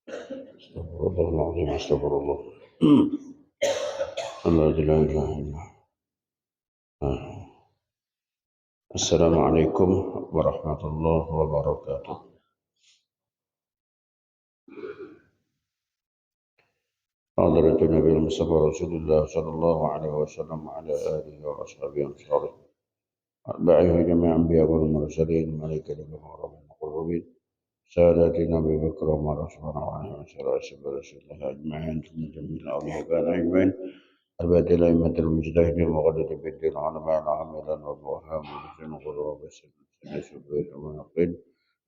استغفر الله العظيم استغفر الله. الذي لا اله الا الله. السلام عليكم ورحمة الله وبركاته. حضرة النبي المصطفى رسول الله صلى الله عليه وسلم وعلى آله وأصحابه وأنصاره أتباعه جميع الأنبياء والمرسلين ملائكة المقربين المقربين ساداتنا أبي بكر وعمر عثمان وعلي وسائر أصحاب رسول الله أجمعين ثم جميع الأولياء كان أجمعين البيت الأئمة المجتهدين وغدة بالدين العلماء العاملين والرحام والحسين والغرور والسنة والنقيد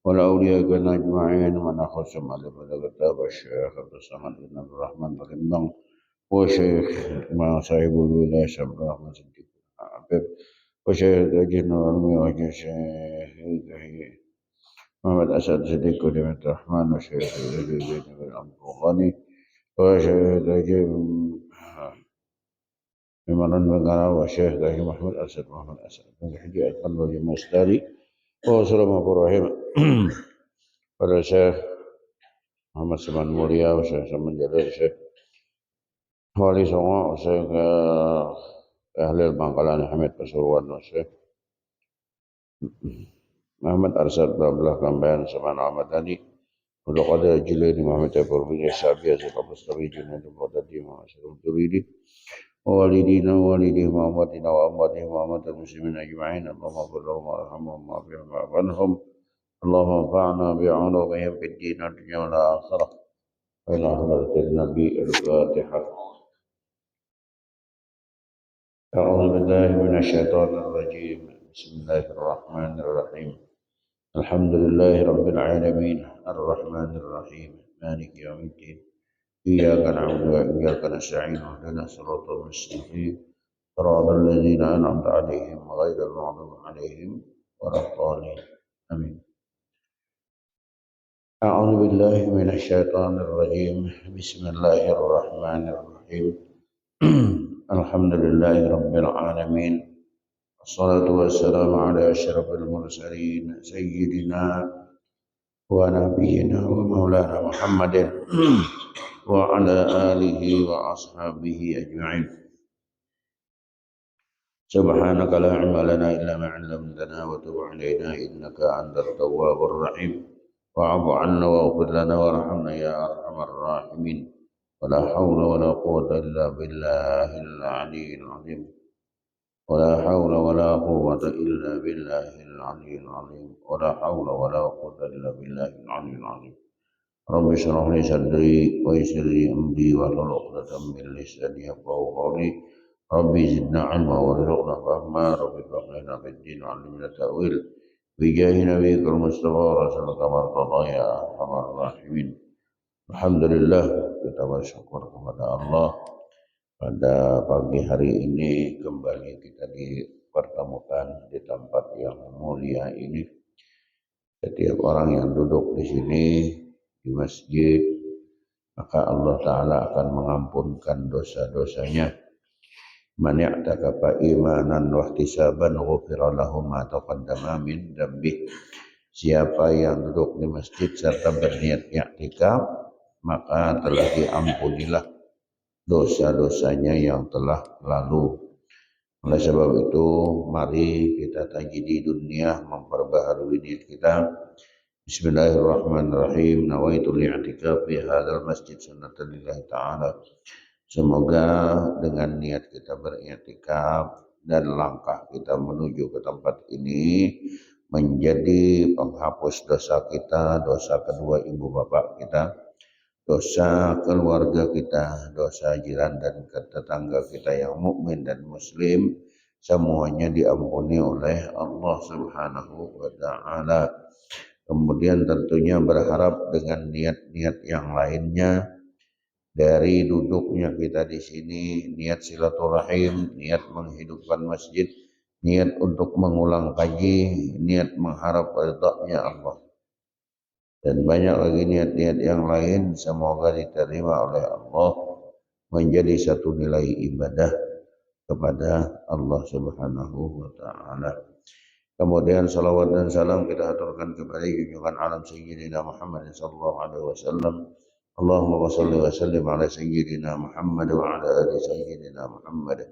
والأولياء كان أجمعين من أخصم على بلغ كتاب الشيخ عبد الصمد بن عبد الرحمن بن وشيخ ما صاحب الولاية عبد الرحمن صديق عبد وشيخ جن العلمي وشيخ محمد أسد صديق بن عبد الرحمن وشيخ زين بن عبد الغني وشيخ Imanan Bengkala wa Syekh Dahi Muhammad Asad Bagi Haji Alkan Wali Mustari Wassalamualaikum pada Syekh Muhammad Saman Mulia wa Syekh Saman Jalil Syekh Wali Songo Syekh Ahlil Bangkalan Hamid Pasuruan wa Syekh Muhammad Arsad Bablah Kambayan Saman Ahmad Dhani Ulu Qadir Jilini Muhammad Taifur Bini Sabiya Syekh Abu Stawi Junaid Al-Qadadi Muhammad Syarul Turidi ووالدينا ووالديهم وأمواتنا وأمواتهم وأموات المسلمين أجمعين اللهم اغفر لهم وارحمهم واعف عنهم اللهم انفعنا بعلومهم في الدين والدنيا والآخرة وإلى حضرة النبي الفاتحة أعوذ بالله من الشيطان الرجيم بسم الله الرحمن الرحيم الحمد لله رب العالمين الرحمن الرحيم مالك يوم الدين إياك نعبد وإياك نستعين اهدنا الصراط المستقيم صراط الذين أنعمت عليهم غير المغضوب عليهم ولا الضالين آمين. أعوذ بالله من الشيطان الرجيم بسم الله الرحمن الرحيم الحمد لله رب العالمين والصلاة والسلام على أشرف المرسلين سيدنا ونبينا ومولانا محمد وعلى آله وأصحابه أجمعين سبحانك لا علم لنا إلا ما علمتنا وتب علينا إنك أنت التواب الرحيم واعف عنا واغفر لنا وارحمنا يا أرحم الراحمين ولا حول ولا قوة إلا بالله العلي العظيم ولا حول ولا قوة إلا بالله العلي العظيم ولا حول ولا قوة إلا بالله العلي العظيم رب اشرح لي صدري ويسر لي أمري واحلل عقدة من لساني يفقهوا قولي ربي زدنا علما وارزقنا فهما ربي فقهنا في الدين وعلمنا التأويل بجاه نبيك المصطفى رسولك مرتضى يا أرحم الراحمين. Alhamdulillah kita bersyukur kepada Allah pada pagi hari ini kembali kita dipertemukan di tempat yang mulia ini. Setiap orang yang duduk di sini di masjid maka Allah Ta'ala akan mengampunkan dosa-dosanya. Man ya'takafa imanan wa ihtisaban ghufira lahu ma taqaddama min dhanbi. Siapa yang duduk di masjid serta berniat i'tikaf maka telah diampunilah dosa-dosanya yang telah lalu. Oleh sebab itu mari kita tajidi dunia memperbaharui niat kita. Bismillahirrahmanirrahim. Nawaitu li'tikaf fi hadzal masjid sunnatan lillahi ta'ala. Semoga dengan niat kita beriktikaf dan langkah kita menuju ke tempat ini menjadi penghapus dosa kita, dosa kedua ibu bapak kita, dosa keluarga kita, dosa jiran dan tetangga kita yang mukmin dan muslim, semuanya diampuni oleh Allah Subhanahu wa Ta'ala. Kemudian tentunya berharap dengan niat-niat yang lainnya dari duduknya kita di sini, niat silaturahim, niat menghidupkan masjid, niat untuk mengulang kaji, niat mengharap ridha-Nya Allah. Dan banyak lagi niat-niat yang lain semoga diterima oleh Allah menjadi satu nilai ibadah kepada Allah Subhanahu wa Ta'ala. Kemudian salawat dan salam kita aturkan kepada junjungan alam Sayyidina Muhammad sallallahu alaihi wasallam Allahumma shalli wa sallim ala sayyidina Muhammad wa ala ali sayyidina Muhammad.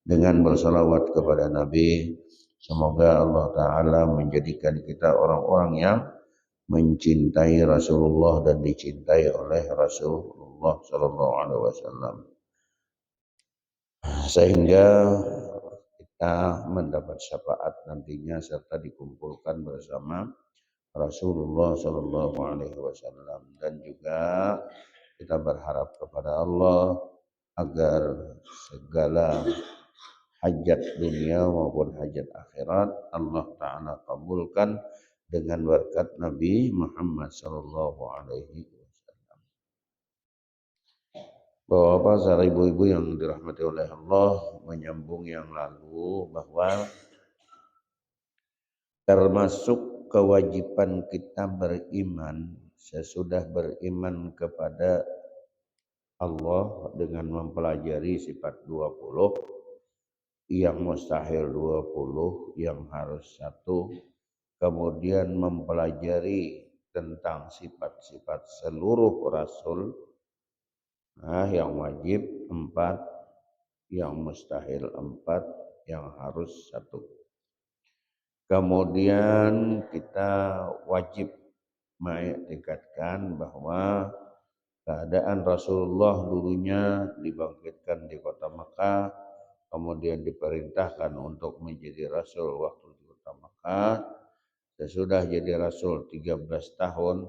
Dengan bersalawat kepada Nabi, semoga Allah Ta'ala menjadikan kita orang-orang yang mencintai Rasulullah dan dicintai oleh Rasulullah Sallallahu Alaihi Wasallam, sehingga kita mendapat syafaat nantinya serta dikumpulkan bersama Rasulullah Sallallahu Alaihi Wasallam. Dan juga kita berharap kepada Allah agar segala hajat dunia maupun hajat akhirat Allah Ta'ala kabulkan dengan berkat Nabi Muhammad Sallallahu Alaihi Wasallam. Bapak-bapak, saudara ibu-ibu yang dirahmati oleh Allah, menyambung yang lalu bahwa termasuk kewajiban kita beriman sesudah beriman kepada Allah dengan mempelajari sifat 20, yang mustahil 20, yang harus 1, kemudian mempelajari tentang sifat-sifat seluruh Rasul, yang wajib 4, yang mustahil 4, yang harus 1. Kemudian kita wajib mengikatkan bahwa keadaan Rasulullah dulunya dibangkitkan di kota Makkah, kemudian diperintahkan untuk menjadi Rasul waktu di kota Makkah. Sesudah jadi Rasul 13 tahun,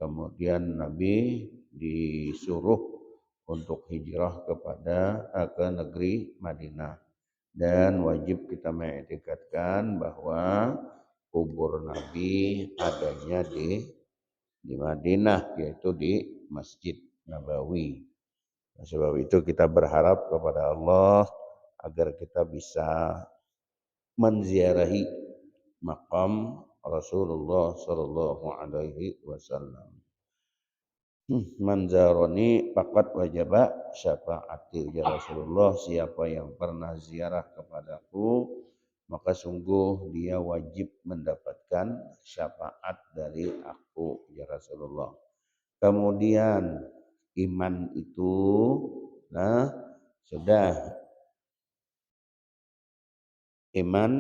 kemudian Nabi disuruh untuk hijrah ke negeri Madinah. Dan wajib kita mengiktikadkan bahwa kubur Nabi adanya di Madinah, yaitu di Masjid Nabawi. Sebab itu kita berharap kepada Allah agar kita bisa menziarahi makam Rasulullah Sallallahu Alaihi Wasallam. Manzaroni fakat wajaba syafaati, ya Rasulullah, siapa yang pernah ziarah kepadaku maka sungguh dia wajib mendapatkan syafaat dari aku, ya Rasulullah. Kemudian iman itu sudah iman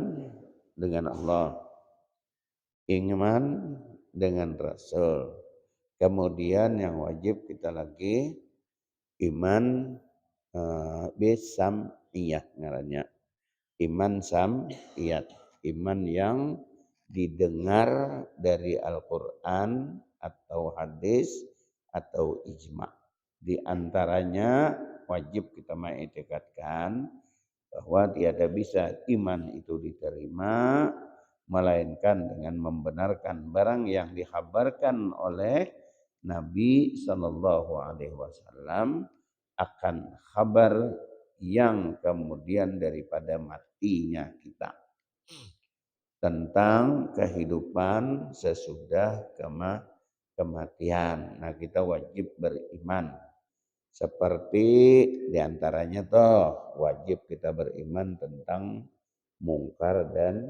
dengan Allah, iman dengan Rasul. Kemudian yang wajib kita lagi iman bisamiyah ngarannya. Iman samiyat, iman yang didengar dari Al-Qur'an atau hadis atau ijma'. Di antaranya wajib kita mengiktikadkan bahwa tiada bisa iman itu diterima melainkan dengan membenarkan barang yang dikhabarkan oleh Nabi Sallallahu Alaihi Wasallam akan kabar yang kemudian daripada matinya kita, tentang kehidupan sesudah kematian. Nah, kita wajib beriman. Seperti diantaranya wajib kita beriman tentang mungkar dan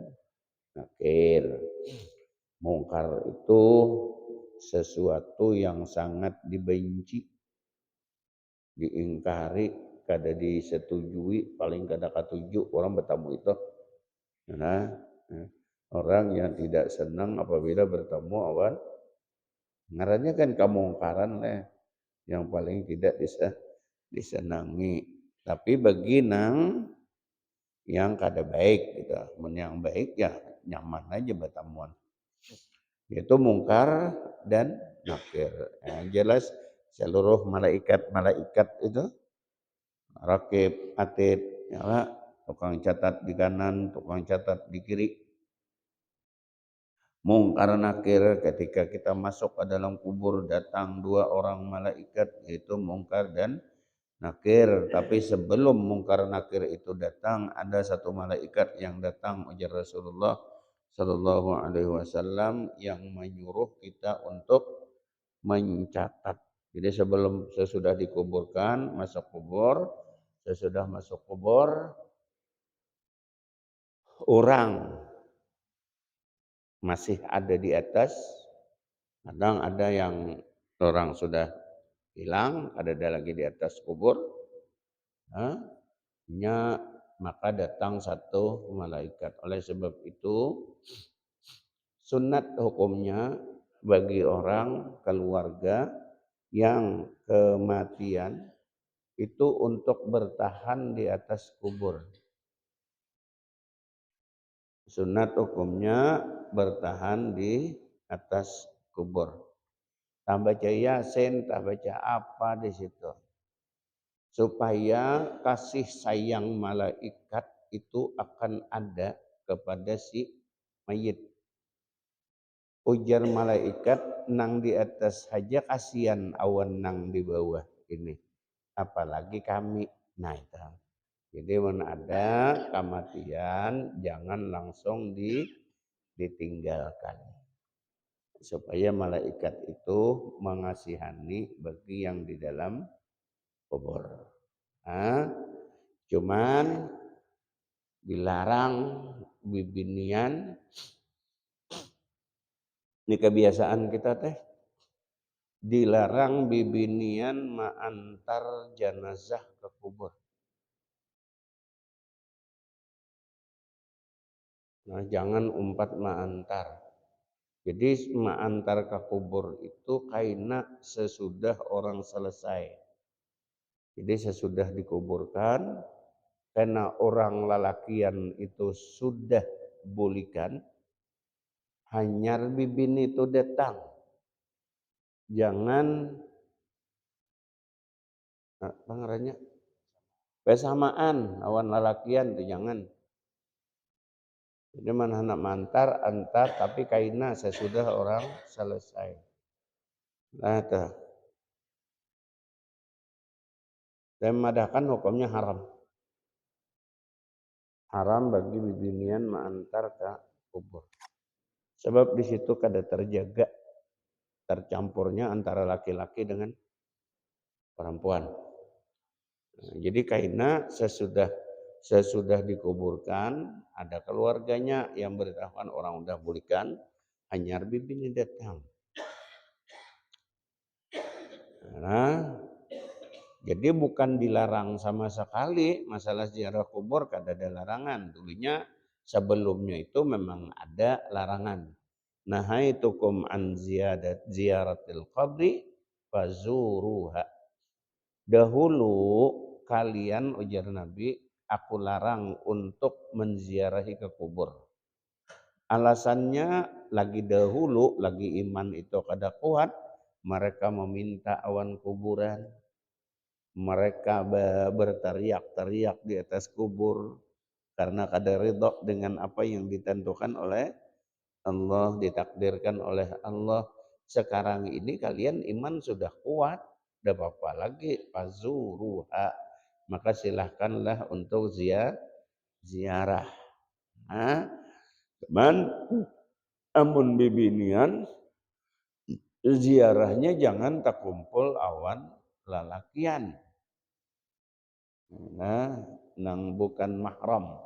nakir. Mungkar itu sesuatu yang sangat dibenci, diingkari, kada disetujui, paling kada katuju orang bertemu itu. Nah, orang yang tidak senang apabila bertemu awan ngarannya kan kemungkaran yang paling tidak bisa disenangi. Tapi bagi yang kada baik gitu, yang baik ya nyaman aja bertemuan. Itu mungkar dan nakir. Jelas seluruh malaikat itu rakib, atid, ya, tukang catat di kanan, tukang catat di kiri. Mungkar nakir, ketika kita masuk ke dalam kubur datang 2 orang malaikat, yaitu mungkar dan nakir. Tapi sebelum mungkar nakir itu datang, ada 1 malaikat yang datang, ujar Rasulullah Sallallahu Alaihi Wasallam, yang menyuruh kita untuk mencatat. Jadi sesudah dikuburkan, sesudah masuk kubur, orang masih ada di atas, kadang ada yang orang sudah hilang, ada lagi di atas kubur, nya maka datang satu malaikat. Oleh sebab itu sunat hukumnya bagi orang keluarga yang kematian itu untuk bertahan di atas kubur. Sunat hukumnya bertahan di atas kubur. Tak baca Yasin, tak baca apa di situ. Supaya kasih sayang malaikat itu akan ada kepada si mayit. Ujar malaikat, nang di atas saja kasihan awan nang di bawah ini. Apalagi kami. Nah itu. Jadi mana ada kematian jangan langsung ditinggalkan. Supaya malaikat itu mengasihani bagi yang di dalam kubur. Nah, cuman dilarang bibinian, ini kebiasaan kita teh, dilarang bibinian mengantar jenazah ke kubur. Nah, jangan umpat mengantar. Jadi mengantar ke kubur itu karena sesudah orang selesai. Jadi sesudah dikuburkan, karena orang lalakian itu sudah bulikan, hanyar bibin itu datang. Jangan apa ngarannya? Bersamaan awan lalakian itu jangan. Jadi mana nak mantar antar tapi kaina sesudah orang selesai. Nah itu. Dan madahkan hukumnya haram. Haram bagi bibinian mengantar ke kubur. Sebab di situ kada terjaga tercampurnya antara laki-laki dengan perempuan. Jadi kaina sesudah dikuburkan ada keluarganya yang beritahukan orang udah bulikan hanyar bibini datang. Nah, jadi bukan dilarang sama sekali masalah ziarah kubur kada ada larangan. Dulunya sebelumnya itu memang ada larangan. Nahaitukum an ziyaratil qabri fazuruha. Dahulu kalian ujar Nabi, aku larang untuk menziarahi ke kubur. Alasannya lagi dahulu, lagi iman itu kada kuat, mereka meminta awan kuburan. Mereka berteriak-teriak di atas kubur karena kada ridho dengan apa yang ditentukan oleh Allah, ditakdirkan oleh Allah. Sekarang ini kalian iman sudah kuat, tidak apa-apa lagi fazuruha, maka silahkanlah untuk ziarah. Nah, teman, amun bibinian ziarahnya jangan tak kumpul awan lalakian. Nah, nang bukan mahram,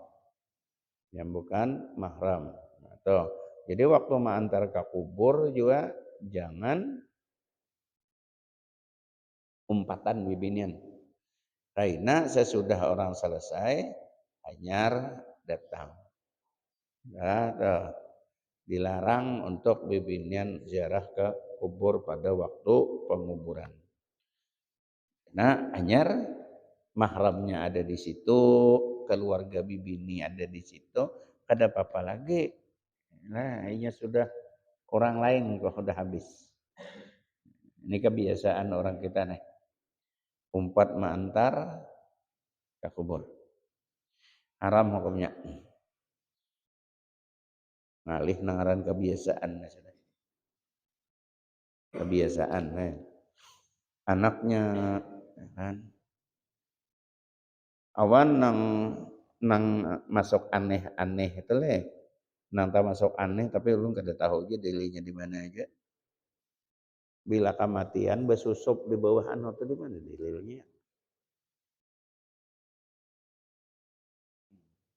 yang bukan mahram. Nah, tuh. Jadi waktu mengantar ke kubur juga jangan umpatan bibinian. Karena sesudah orang selesai hanyar datang. Nah, dilarang untuk bibinian ziarah ke kubur pada waktu penguburan. Nah, hanyar mahramnya ada di situ, keluarga bibini ada di situ, kada apa-apa lagi. Nah, ini sudah orang lain kok sudah habis. Ini kebiasaan orang kita nih. Umpat mengantar ke kubur. Haram hukumnya. Ngalih nangaran kebiasaan. Kebiasaan. Anaknya kan. Awan nang masuk aneh-aneh itu leh. Nang tak masuk aneh tapi ulun kada tahu aja dilinya di mana aja. Bila kematian besusup di bawah anu itu di mana dililnya?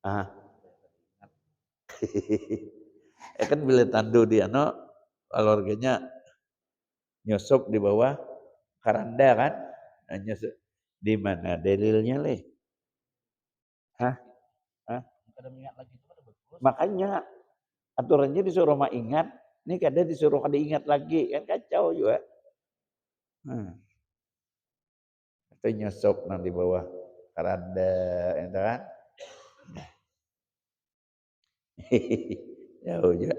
Ah. Kan bila tandu dia no keluarganya nyusup di bawah Karanda kan? Hanya di mana dalilnya leh? Hah? Hah? Makanya aturannya disuruh mah ingat, ini kadang disuruh kada ingat lagi kan kacau juga. Itu nyesop nang di bawah karanda itu kan. Jauh juga.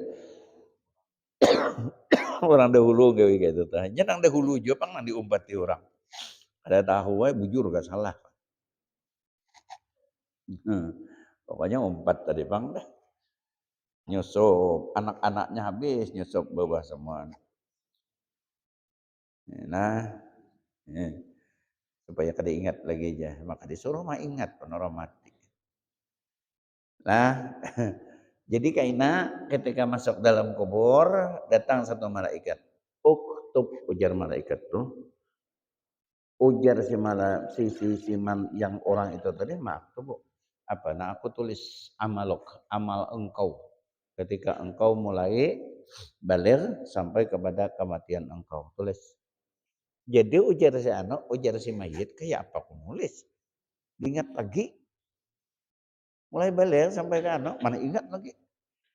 Orang dahulu gawe gitu tah. Nya nang dahulu juga pang nang diumpati orang. Ada tahu wae bujur gak salah. Pokoknya umpat tadi bang dah. Nyusup anak-anaknya habis nyusup bawah semua. Nah, eh, supaya kada ingat lagi aja. Maka disuruh mah ingat penorang mati. Nah, jadi kaina ketika masuk dalam kubur datang satu malaikat. Uktub ujar malaikat tuh. Ujar si yang orang itu tadi maktub apa? Nah aku tulis amal engkau ketika engkau mulai balik sampai kepada kematian engkau tulis. Jadi ujar si mayit kayak apa aku nulis? Ingat lagi mulai balik sampai ke mana ingat lagi.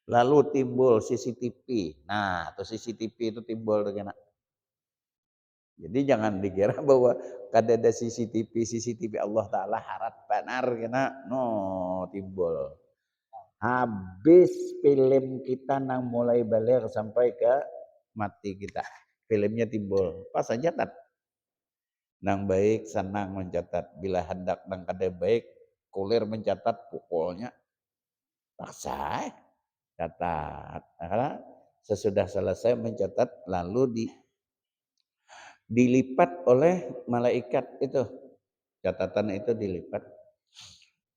Lalu timbul CCTV. Nah, atau CCTV itu timbul dengan. Jadi jangan dikira bahwa kada ada CCTV Allah Ta'ala harap benar kena no timbul. Habis film kita nang mulai balik sampai ke mati kita. Filmnya timbul. Pas saja tat. Nang baik senang mencatat. Bila hendak nang kada baik kulir mencatat pukulnya. Paksa catat. Karena sesudah selesai mencatat lalu dilipat oleh malaikat itu. Catatan itu dilipat.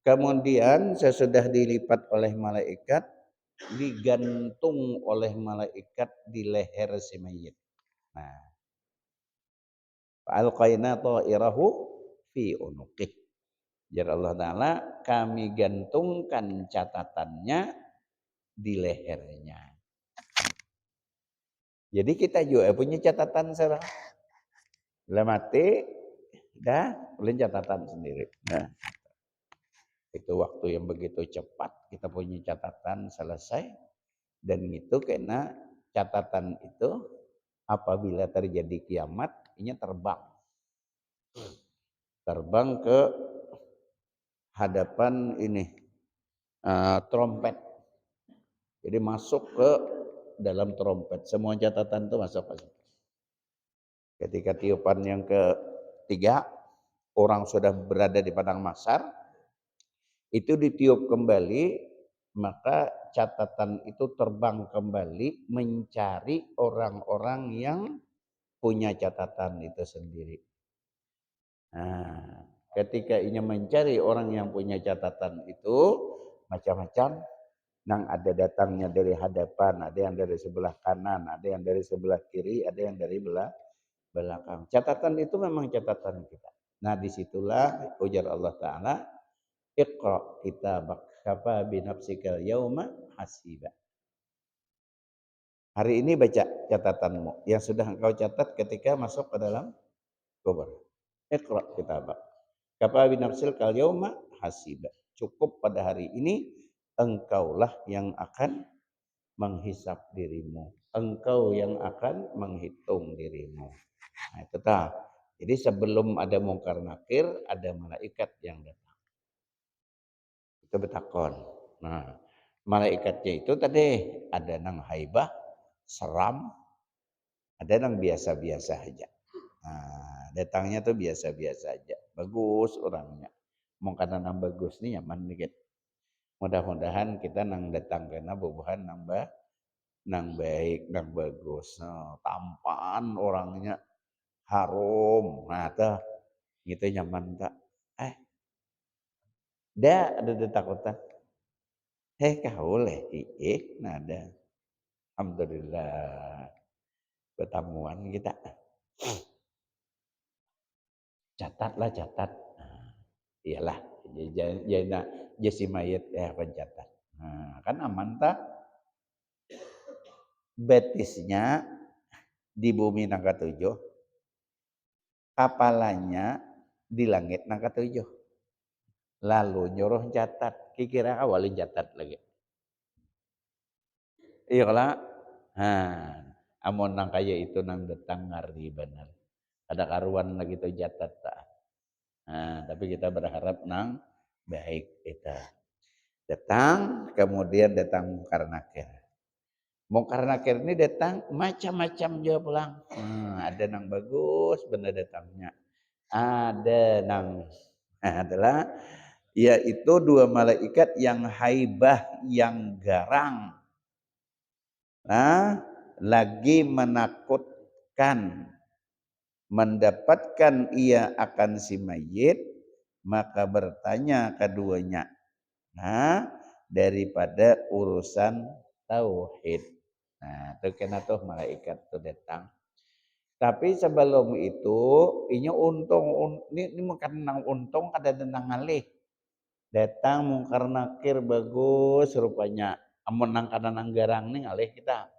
Kemudian sesudah dilipat oleh malaikat, digantung oleh malaikat di leher si mayit. Nah, alqaina ta'irahu fi unuqih. Jar Allah Ta'ala, kami gantungkan catatannya di lehernya. Jadi kita juga punya catatan sekarang. Bila mati, dah boleh catatan sendiri. Nah, itu waktu yang begitu cepat kita punya catatan selesai dan itu karena catatan itu apabila terjadi kiamat ini terbang ke hadapan ini trompet. Jadi masuk ke dalam trompet, semua catatan itu masuk. Ketika tiupan yang ketiga orang sudah berada di padang mahsyar, itu ditiup kembali, maka catatan itu terbang kembali mencari orang-orang yang punya catatan itu sendiri. Nah, ketika ini mencari orang yang punya catatan itu macam-macam, nang ada datangnya dari hadapan, ada yang dari sebelah kanan, ada yang dari sebelah kiri, ada yang dari belakang. Catatan itu memang catatan kita. Nah, disitulah ujar Allah Ta'ala, Iqra kitabak kafa binafsikal yauma hasiba. Hari ini baca catatanmu yang sudah engkau catat ketika masuk ke dalam kubur. Iqra kitabak kafa binafsikal yauma hasiba. Cukup pada hari ini engkaulah yang akan menghisap dirimu. Engkau yang akan menghitung dirimu. Nah, itu tah. Jadi sebelum ada mungkar nakir, ada malaikat yang datang. Itu betakon. Nah, malaikatnya itu tadi ada nang haibah, seram, ada nang biasa-biasa aja. Nah, datangnya tuh biasa-biasa aja. Bagus orangnya. Mau karena nang bagus nih nyaman dikit. Mudah-mudahan kita nang datang karena bubuhan nang baik, nang bagus. Nah, tampan orangnya harum. Nah, tuh gitu nyaman tak. Ada takutan. Kau leh nada. Alhamdulillah pertemuan kita. Catatlah catat. Nah, iyalah jasi mayat pencatat. Nah, kan aman tak betisnya di bumi nangka 7 kapalannya di langit nang katujuh. Lalu nyuruh catat, kira awalin catat lagi. Iya kala, amun nang kaya itu nang datang ngari bener. Ada karuan lagi tuh catat tak. Tapi kita berharap nang baik kita. Datang, kemudian datang mungkar nakir. Mungkar nakir ini datang macam-macam dia pulang. Ada nang bagus bener datangnya. Ada nang adalah yaitu dua malaikat yang haibah, yang garang. Lagi menakutkan, mendapatkan ia akan si mayit, maka bertanya keduanya daripada urusan tauhid. Itu kena tuh malaikat tuh datang. Tapi sebelum itu, ini untung, ini bukan nang untung, ada tentang ngalih. Datang mungkar nakir bagus rupanya. Amun nang kana nang garang nih ngalih kita.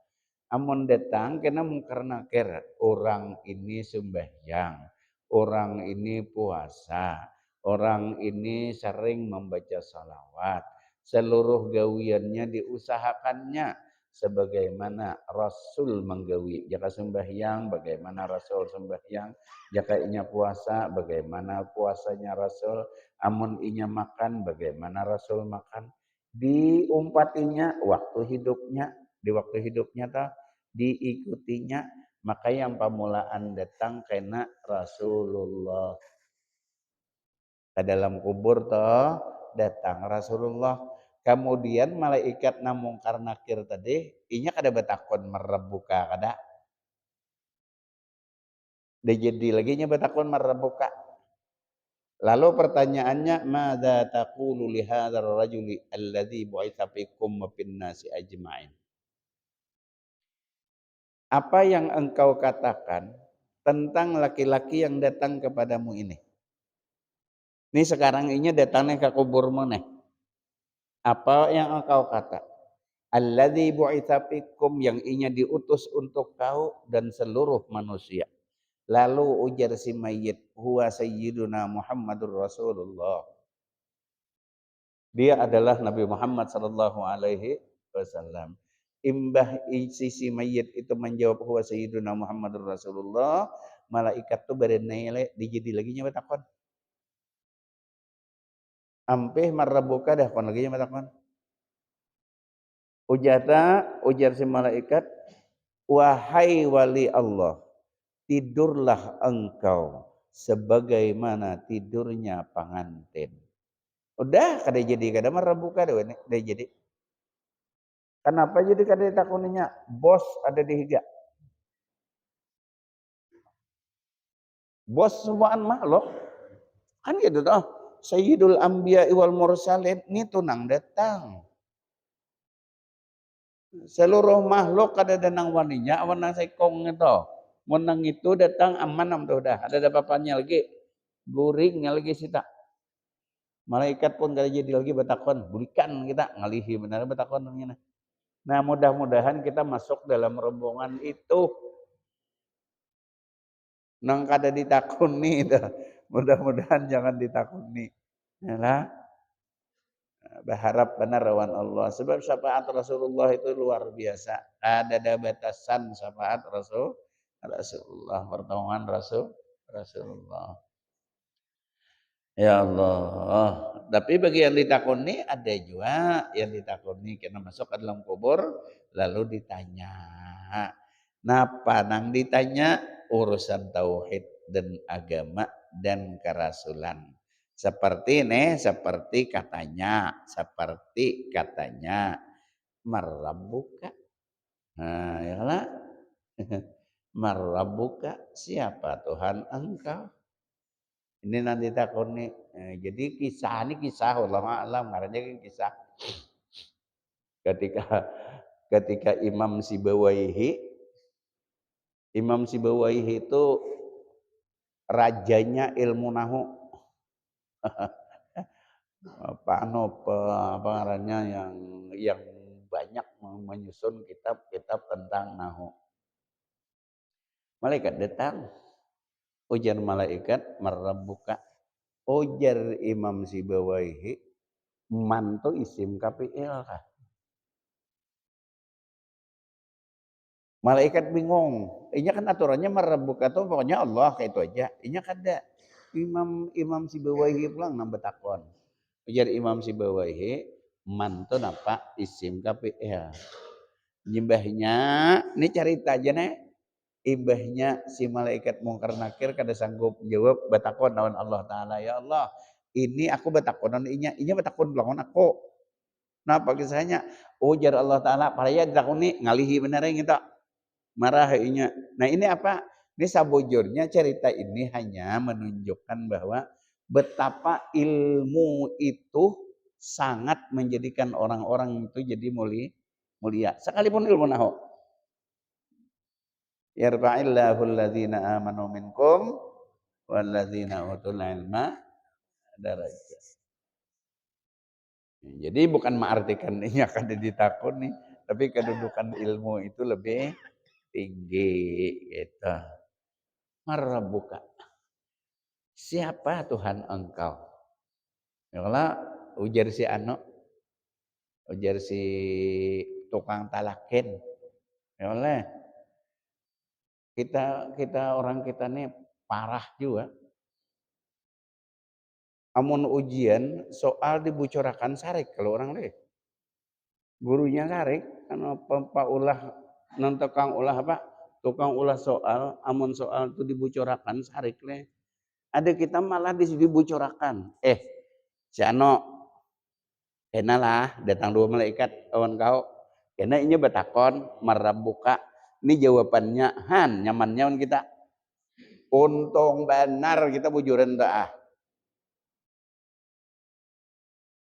Amun datang kena mungkar nakir. Orang ini sembahyang, orang ini puasa, orang ini sering membaca salawat. Seluruh gawiannya diusahakannya sebagaimana Rasul menggawi. Jika sembahyang, bagaimana Rasul sembahyang. Jika inya puasa, bagaimana puasanya Rasul. Amun inya makan, bagaimana Rasul makan. Diumpatinya waktu hidupnya, di waktu hidupnya tak diikutinya, maka yang pamulaan datang kena Rasulullah. Ke dalam kubur toh datang Rasulullah. Kemudian malaikat namung karnakir tadi, inya kada batakon merebuka kada. Dia jadi lagi nya batakon merebuka. Lalu pertanyaannya, madza taqulu li hadzal rajuli alladzi bu'itsa fikum wa fin nasi ajma'in. Apa yang engkau katakan tentang laki-laki yang datang kepadamu ini? Ini sekarang ini datangnya ke kuburmu nih. Apa yang engkau kata? Alladzi bu'itsa fikum, yang inya diutus untuk kau dan seluruh manusia. Lalu ujar si mayit, huwa sayyiduna Muhammadur Rasulullah. Dia adalah Nabi Muhammad sallallahu alaihi wasallam. Imbah si mayit itu menjawab huwa sayyiduna Muhammadur Rasulullah, malaikat tu berenele dijadi lagi nya takon. Ampih marrabuka dah kon lagi nya takon. Ujar si malaikat, wahai wali Allah, tidurlah engkau sebagaimana tidurnya pengantin. Udah kada jadi, kada marrabuka dah jadi. Kenapa jadi kada takuninya? Bos ada di higa. Bos semuaan makhluk. Kan gitu toh. Sayyidul Anbiya wal Mursalin ini tunang datang. Seluruh makhluk kada danang waninya awan nang sekong itu. Menang itu datang aman am udah. Ada bapaknya lagi. Guringnya lagi sita. Malaikat pun kada jadi lagi batakon. Bulikan kita ngalihi benar batakon. Nah mudah-mudahan kita masuk dalam rombongan itu. Nang kada ditakuni itu. Mudah-mudahan jangan ditakuni. Yalah. Berharap benar lawan Allah. Sebab syafaat Rasulullah itu luar biasa. Ada batasan syafaat Rasulullah. Pertolongan Rasulullah. Ya Allah. Tapi bagi yang ditakuni ada juga yang ditakuni karena masuk ke dalam kubur lalu ditanya. Napa nang ditanya urusan tauhid dan agama dan kerasulan. Seperti katanya marabbuka. Ya lah. Marabbuka, siapa Tuhan engkau? Ini nanti takoni. Jadi kisah ini kisah ulama alam ngarannya kan kisah ketika ketika Imam Sibawaihi itu rajanya ilmu nahu. Apa ngarannya yang banyak menyusun kitab-kitab tentang nahu. Malaikat datang. Ujar malaikat, marrabbuka. Ujar Imam Sibawaihi, man tu isim kafiil kah? Malaikat bingung. Ini kan aturannya marrabbuka tuh pokoknya Allah kayak itu aja. Ini kada. Imam Sibawaihi pulang nambah takon. Ujar Imam Sibawaihi, man tu napa isim kafiil. Nyimbahnya, ini cerita aja nih. Ibahnya si malaikat mungkar nakir kada sanggup jawab batakon naon Allah taala, ya Allah ini aku batakonan inya batakon belakon aku. Nah kisahnya ujar Allah taala paraya ditakoni ngalihi bener kita marah inya. Nah ini apa, ini sabujurnya cerita ini hanya menunjukkan bahwa betapa ilmu itu sangat menjadikan orang-orang itu jadi mulia sekalipun ilmu nahu. Yarfa'illahu alladhina amanu minkum walladzina utul ilma darajat. Jadi bukan mengartikan ini akan ditakuni, tapi kedudukan ilmu itu lebih tinggi gitu. Marabbuka. Siapa Tuhan engkau? Ya Allah, ujar si ujar si tukang talakin. Ya Allah, kita orang kita nih parah juga. Amun ujian soal dibocorakan sarik kalau orang deh. Gurunya sarik kan pak ulah non tukang ulah apa? Tukang ulah soal, amun soal itu dibocorakan sarik leh. Ada kita malah dibocorakan. Si kenalah datang dua malaikat kawan kau. Kena ini batakon marabbuka. Ini jawabannya nyamannya kita. Untung benar kita bujuran dah.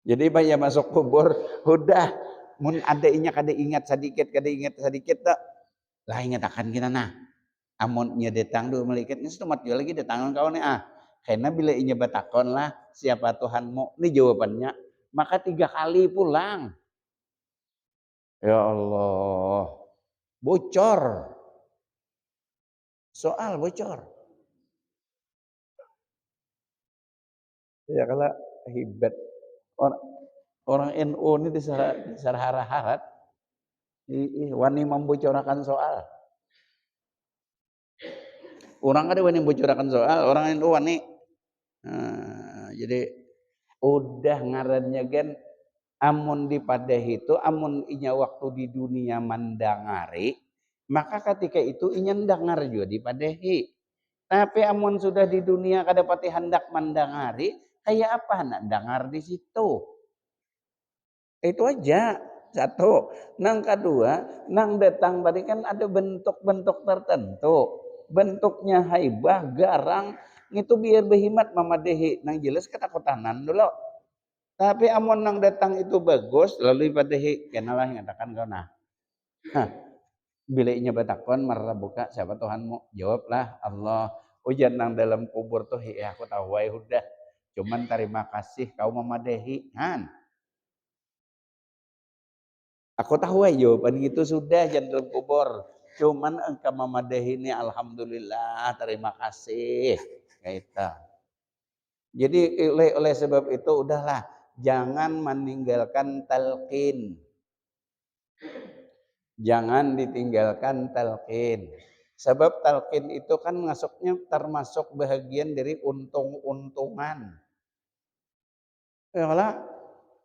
Jadi bayar masuk kubur, udah mun ada inya kada ingat sedikit tak. Lah ingat akan kita nah. Amun nya datang dua malaikat ini setemat juga lagi datangan kau nih Karena bila inya batakon lah siapa Tuhanmu, ini jawabannya. Maka 3 kali pulang. Ya Allah. Bocor. Soal bocor. Ya kalau hebat. Orang NU ini disarah-harat. Wani membocorkan soal. Orang ada wani membocorkan soal, orang NU wani. Jadi udah ngarannya gen amun dipadahi itu amun inya waktu di dunia mandangari maka ketika itu inya ndangar juga dipadahi. Tapi amun sudah di dunia kada pati hendak mandangari kayak apa nak dengar di situ. Itu aja satu. Nang kedua, nang datang tadi kan ada bentuk-bentuk tertentu. Bentuknya haibah, garang, itu biar berhimat mamadehi. Nang jelas ketakutanan dulu. Tapi amun nang datang itu bagus, lalu ibadehi. Kenalah yang katakan kau nah. Bila inya batakon marrabuka siapa Tuhanmu? Jawablah Allah. Ujian nang dalam kubur tuh aku tahu wae udah. Cuman terima kasih kau mamadehi. Aku tahu wae jawaban gitu sudah jangan dalam kubur. Cuman engkau mamadehi ini alhamdulillah terima kasih. Gitu. Jadi oleh sebab itu udahlah jangan meninggalkan talqin. Jangan ditinggalkan talqin. Sebab talqin itu kan masuknya termasuk bahagian dari untung-untungan. Kalau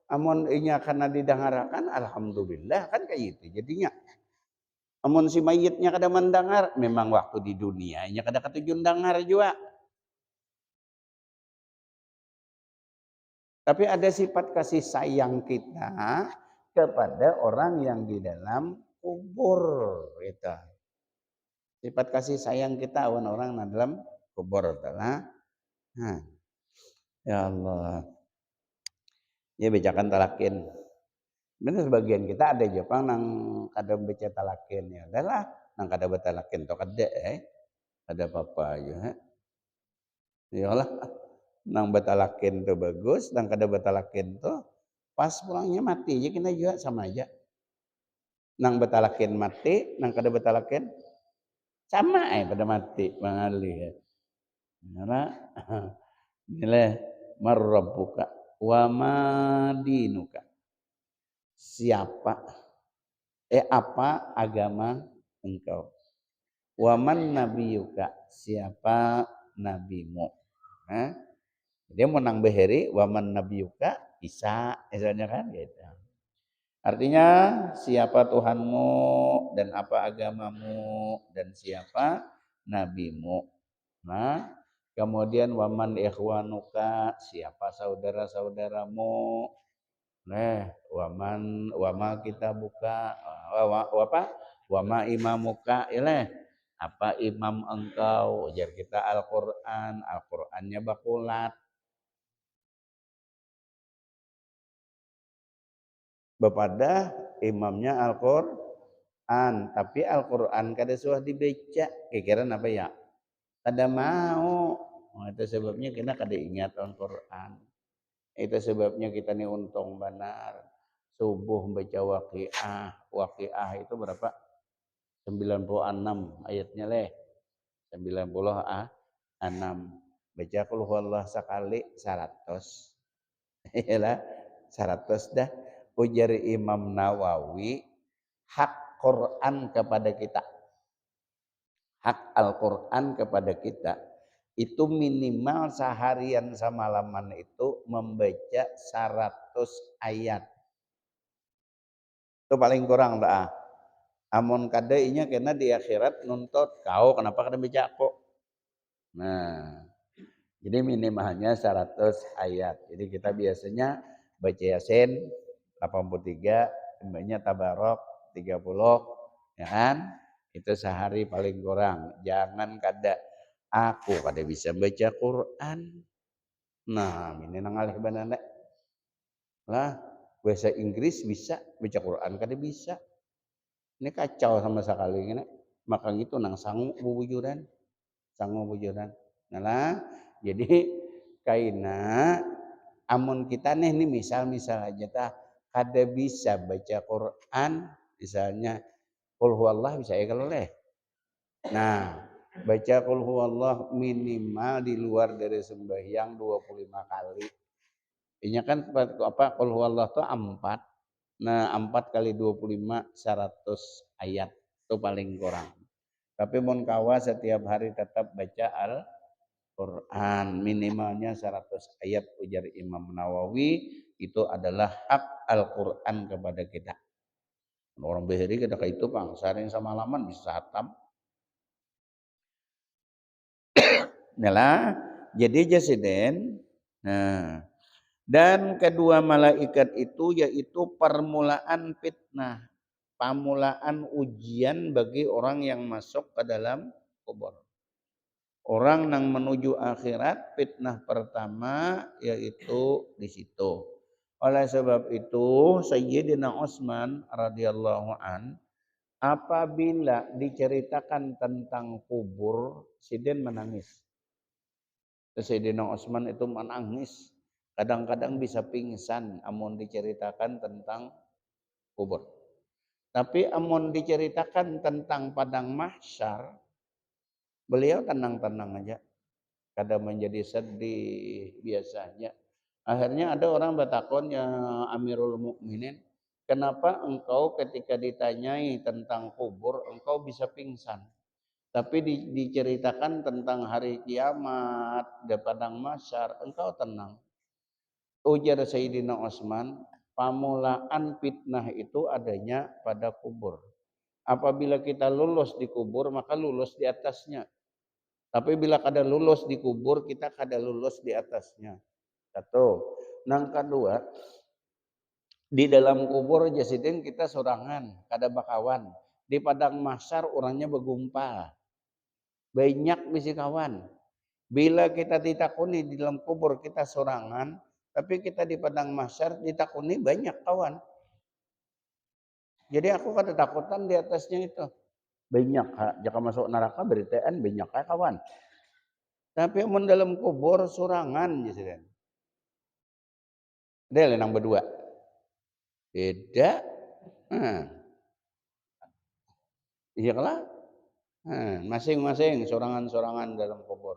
amun inya karena didengarakan alhamdulillah kan kayak itu. Jadinya amun si mayitnya kada mendengar memang waktu di dunia nya kada ketujun dengar juga. Tapi ada sifat kasih sayang kita kepada orang yang di dalam kubur gitu. Sifat kasih sayang kita awan orang di dalam kubur adalah ya Allah. Ya bejakan talakin. Benar sebagian kita ada Jepang nang kada baca talakin ya. Adalah nang kada baca talakin to kada ada apa-apa ya. Ya Allah. Nang batalakin tuh bagus, nang kada batalakin tuh pas pulangnya mati aja kita juga sama aja. Nang batalakin mati, nang kada batalakin sama pada mati Bang Ali ya. Nana nilai marrabbuka wa madinuka. Siapa apa agama engkau? Waman nabiyuka, siapa nabimu? Nah, dia menang beheri waman nabiyuka Isa, misalnya kan gitu. Artinya siapa Tuhanmu dan apa agamamu dan siapa nabimu. Nah, kemudian waman ikhwanuka, siapa saudara-saudaramu. Nah, wama kita buka apa? Wama imamuka, ya apa imam engkau? Ujar kita Al-Qur'an, Al-Qur'annya bakulat. Bepada imamnya Al-Qur'an, tapi Al-Qur'an kada suah dibaca. Kira apa ya? Kada mau. Itu sebabnya kita kada ingat Al-Qur'an. Itu sebabnya kita nih untung benar. Subuh baca waqiah. Waqiah itu berapa? 96 ayatnya 96. Baca qul huwallah sekali 100. Iyalah 100 dah. Ujar Imam Nawawi, hak Quran kepada kita. Hak Al-Quran kepada kita itu minimal seharian semalaman itu membaca 100 ayat. Itu paling kurang dah. Amun kadainya kena di akhirat nuntut kau kenapa kada baca kok. Nah, jadi minimalnya 100 ayat. Jadi kita biasanya baca Yasin 83, mbaknya Tabarok 30, ya kan? Itu sehari paling kurang. Jangan aku kada bisa baca Quran. Nah, ini nangalih banana. Lah, bahasa Inggris bisa, baca Quran kada bisa. Ini kacau sama sekali ini. Maka gitu nang sangu bubujuran. Nah lah, jadi kaina amun kita nih ini misal aja kada bisa baca Quran, misalnya qul huwallah bisa ya kalau leh. Nah, baca qul huwallah minimal di luar dari sembahyang 25 kali. Ini kan apa qul huwallah itu 4. Nah, 4 kali 25 100 ayat itu paling kurang. Tapi mun kawa setiap hari tetap baca Al-Quran minimalnya 100 ayat ujar Imam Nawawi itu adalah hak Al-Quran kepada kita. Orang beheri kita itu pangsaring semalaman bisa hatam. Nah, jadi jasiden. Nah, dan kedua malaikat itu yaitu permulaan fitnah, permulaan ujian bagi orang yang masuk ke dalam kubur. Orang yang menuju akhirat fitnah pertama yaitu di situ. Oleh sebab itu Sayyidina Utsman radhiyallahu an apabila diceritakan tentang kubur, Sidin menangis. Sayyidina Utsman itu menangis. Kadang-kadang bisa pingsan amun diceritakan tentang kubur. Tapi amun diceritakan tentang padang mahsyar, beliau tenang-tenang aja. Kada menjadi sedih biasanya. Akhirnya ada orang bertakon, ya Amirul Mukminin, kenapa engkau ketika ditanyai tentang kubur engkau bisa pingsan? Tapi diceritakan tentang hari kiamat, di padang mahsyar, engkau tenang. Ujar Sayyidina Utsman, pamulaan fitnah itu adanya pada kubur. Apabila kita lulus di kubur, maka lulus di atasnya. Tapi bila kada lulus di kubur, kita kada lulus di atasnya. Satu. Nang kedua, di dalam kubur jasidin kita sorangan, kada bakawan. Di padang mahsyar orangnya bergumpal. Banyak bisi kawan. Bila kita ditakuni di dalam kubur kita sorangan, tapi kita di padang mahsyar ditakuni banyak kawan. Jadi aku kada takutan di atasnya itu. Banyak, jika masuk neraka beritaan banyak kawan. Tapi mun dalam kubur sorangan jasidin. Ada yang berdua. Beda. Iya lah. Masing-masing sorangan-sorangan dalam kubur.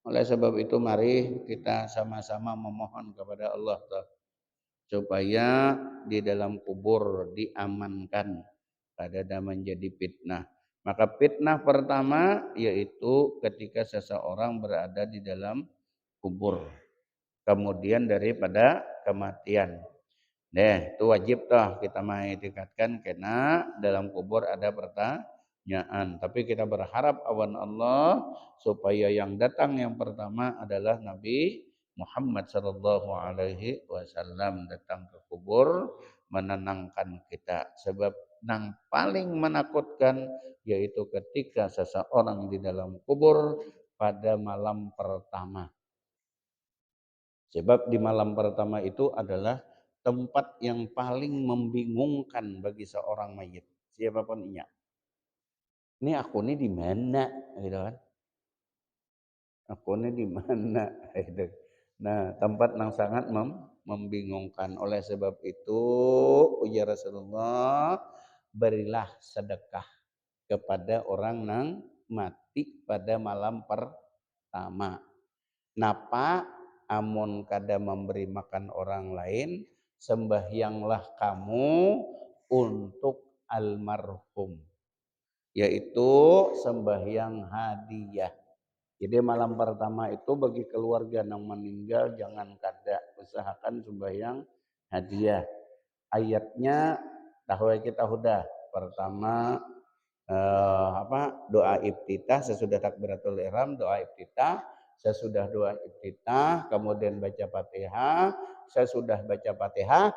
Oleh sebab itu mari kita sama-sama memohon kepada Allah supaya di dalam kubur diamankan pada menjadi fitnah. Maka fitnah pertama yaitu ketika seseorang berada di dalam kubur. Kemudian daripada kematian. Itu wajib kita mengiktikadkan karena dalam kubur ada pertanyaan. Tapi kita berharap awan Allah supaya yang datang yang pertama adalah Nabi Muhammad sallallahu alaihi wasallam datang ke kubur menenangkan kita. Sebab yang paling menakutkan yaitu ketika seseorang di dalam kubur pada malam pertama. Sebab di malam pertama itu adalah tempat yang paling membingungkan bagi seorang mayit. Siapapun inya. Ini aku ini di mana gitu kan? Aku ini di mana gitu. Nah, tempat yang sangat membingungkan. Oleh sebab itu, ujar Rasulullah, berilah sedekah kepada orang yang mati pada malam pertama. Napa amun kada memberi makan orang lain, sembahyanglah kamu untuk almarhum, yaitu sembahyang hadiah. Jadi malam pertama itu bagi keluarga yang meninggal jangan kada, usahakan sembahyang hadiah. Ayatnya tahu kita sudah. Pertama doa iftitah sesudah takbiratul ihram, doa iftitah sesudah doa iftitah, kemudian baca Fatihah, sesudah baca Fatihah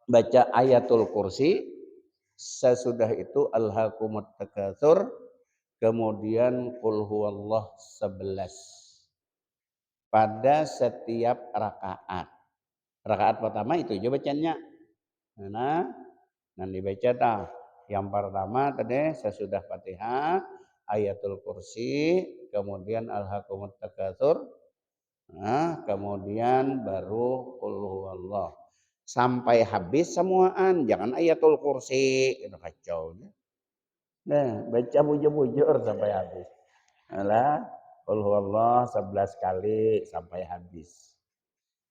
baca ayatul kursi, sesudah itu alhaqumut takatsur, kemudian qul huwallah 11 pada setiap rakaat. Rakaat pertama itu aja bacanya. Nah, nanti baca dah. Yang pertama tadi sesudah Fatihah, ayatul kursi, kemudian alhaqumut takatsur, nah, kemudian baru qul huwallah. Sampai habis semuaan, jangan ayatul kursi, itu kacau. Nah, baca bujur-bujur sampai habis. Alah, qul huwallah 11 kali sampai habis.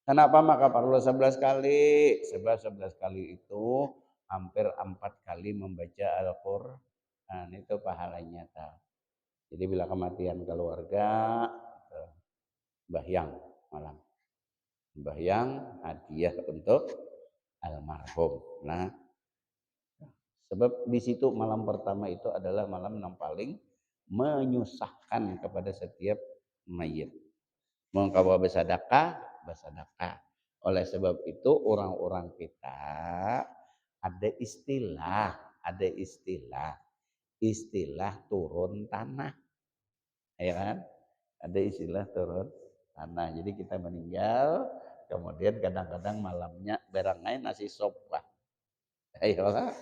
Kenapa maka perlu 11 kali? Sebab 11 kali itu hampir 4 kali membaca Al-Qur'an, itu pahalanya tahu. Jadi bila kematian keluarga, bahyang malam. Bahyang hadiah untuk almarhum. Nah, sebab di situ malam pertama itu adalah malam yang paling menyusahkan kepada setiap mayit. Mau kawa bersedekah, bersedekah. Oleh sebab itu orang-orang kita ada istilah turun tanah. Ya kan? Ada istilah turun tanah. Jadi kita meninggal, kemudian kadang-kadang malamnya berangai nasi sop lah. Ayolah,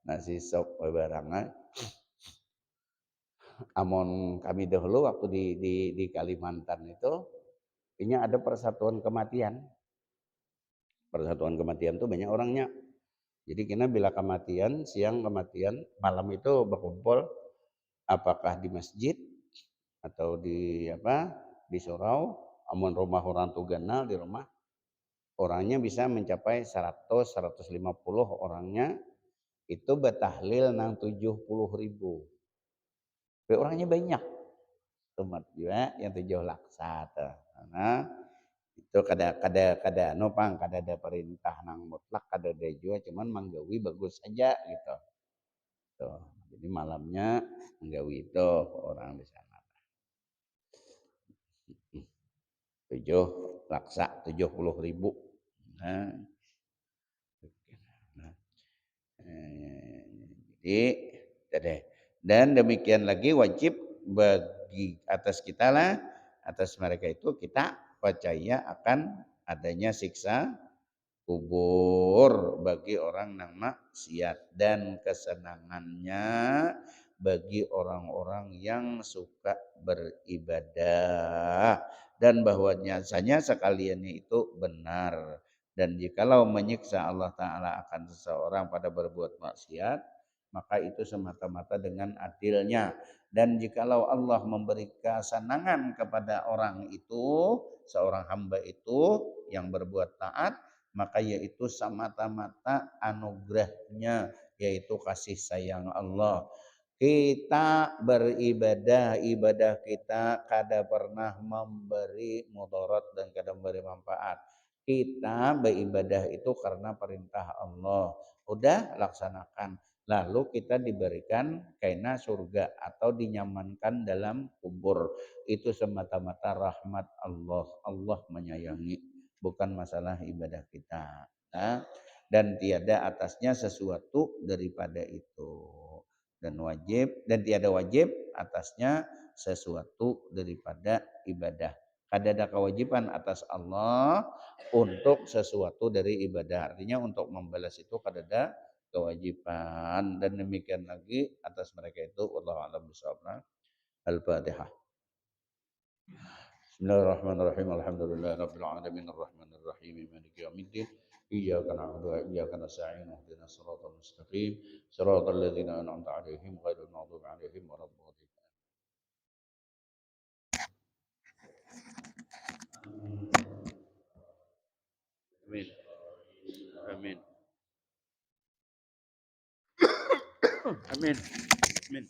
nasi sop berangai. Amon kami dahulu waktu di Kalimantan itu, ini ada persatuan kematian. Persatuan kematian itu banyak orangnya. Jadi kita bila kematian, siang kematian, malam itu berkumpul apakah di masjid atau di di surau. Amun rumah orang tu ganal di rumah orangnya bisa mencapai 100-150 orangnya itu betahlil nang 70.000. Orangnya banyak. Tumat juga yang 7 laksa. Nah, itu kada nopang kada ada perintah nang mutlak kada ada juga cuman manggawi bagus saja gitu. Tuh. Jadi malamnya manggawi itu orang di sana. 7 laksa 70.000. Nah, jadi dan demikian lagi wajib bagi atas kita lah, atas mereka itu kita percaya akan adanya siksa kubur bagi orang yang maksiat dan kesenangannya bagi orang-orang yang suka beribadah dan bahwanya sekaliannya itu benar. Dan jikalau menyiksa Allah Ta'ala akan seseorang pada berbuat maksiat, maka itu semata-mata dengan adilnya. Dan jikalau Allah memberi kesenangan kepada orang itu, seorang hamba itu yang berbuat taat, maka yaitu semata-mata anugerahnya, yaitu kasih sayang Allah. Kita beribadah, ibadah kita kada pernah memberi mudarat dan kada memberi manfaat. Kita beribadah itu karena perintah Allah. Udah laksanakan. Lalu kita diberikan kaina surga atau dinyamankan dalam kubur. Itu semata-mata rahmat Allah. Allah menyayangi, bukan masalah ibadah kita. Nah, dan tiada atasnya sesuatu daripada itu. Dan tiada wajib atasnya sesuatu daripada ibadah. Kada ada kewajiban atas Allah untuk sesuatu dari ibadah. Artinya untuk membalas itu kada ada kewajiban. Dan demikian lagi atas mereka itu wallahu a'lam bishawab. Al-Fatihah. Bismillahirrahmanirrahim. Alhamdulillahirabbil alamin arrahmanir rahim maliki yaumiddin. Iyyaka na'budu wa iyyaka nasta'in ihdinas siratal mustaqim siratal ladzina an'amta 'alaihim ghairil maghdubi 'alaihim waladdallin. Amin. Amin. Amin. Amin.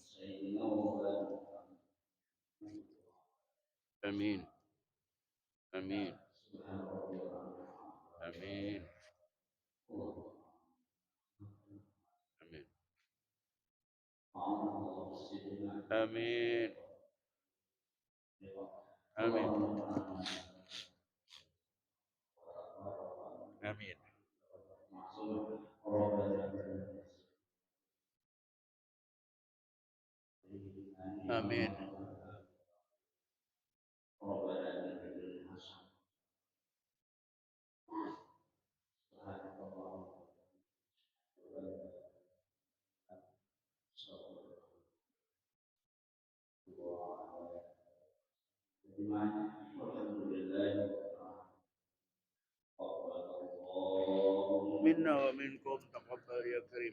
Amin. Amin. Amin. Amin. Amin. Amin. Amin. Amin. Minna wa minkum taqabbal ya karim.